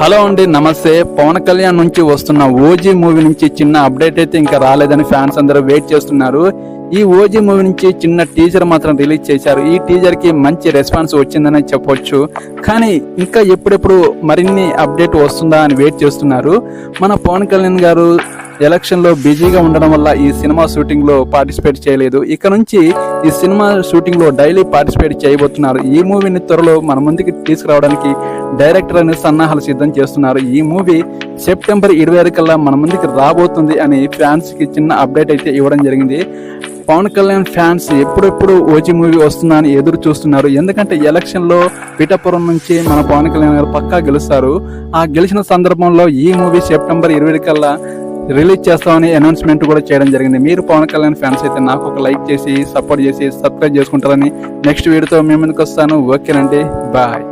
Hello అండి, నమస్తే. పవన్ కళ్యాణ్ నుంచి వస్తున్న ఓజీ మూవీ నుంచి చిన్న అప్డేట్ అయితే ఇంకా రాలేదని ఫ్యాన్స్ అందరూ వెయిట్ చేస్తున్నారు. ఈ ఓజీ మూవీ నుంచి చిన్న టీజర్ మాత్రం రిలీజ్ చేశారు. ఈ టీజర్ కి మంచి రెస్పాన్స్ వచ్చిందని చెప్పొచ్చు. కానీ ఇంకా ఎప్పుడెప్పుడు మరిన్ని అప్డేట్ వస్తుందా అని వెయిట్ చేస్తున్నారు. మన పవన్ కళ్యాణ్ గారు ఎలక్షన్ లో బిజీగా ఉండడం వల్ల ఈ సినిమా షూటింగ్ లో పార్టిసిపేట్ చేయలేదు. ఇక నుంచి ఈ సినిమా షూటింగ్ లో డైలీ పార్టిసిపేట్ చేయబోతున్నారు. ఈ మూవీని త్వరలో మన ముందుకి తీసుకురావడానికి డైరెక్టర్ అని సన్నాహాలు సిద్ధం చేస్తున్నారు. ఈ మూవీ సెప్టెంబర్ 26 కల్లా మన ముందుకి రాబోతుంది అని ఫ్యాన్స్ కి చిన్న అప్డేట్ అయితే ఇవ్వడం జరిగింది. పవన్ కళ్యాణ్ ఫ్యాన్స్ ఎప్పుడెప్పుడు ఓజీ మూవీ వస్తుందా అని ఎదురు చూస్తున్నారు. ఎందుకంటే ఎలక్షన్ లో పిఠాపురం నుంచి మన పవన్ కళ్యాణ్ గారు పక్కా గెలుస్తారు. ఆ గెలిచిన సందర్భంలో ఈ మూవీ సెప్టెంబర్ 20 కల్లా రిలీజ్ చేస్తామని అనౌన్స్మెంట్ కూడా చేయడం జరిగింది. మీరు పవన్ కళ్యాణ్ ఫ్యాన్స్ అయితే నాకు ఒక లైక్ చేసి సపోర్ట్ చేసి సబ్స్క్రైబ్ చేసుకుంటారని నెక్స్ట్ వీడియోతో మేము ముందుకు వస్తాను. ఓకేనండి, బాయ్.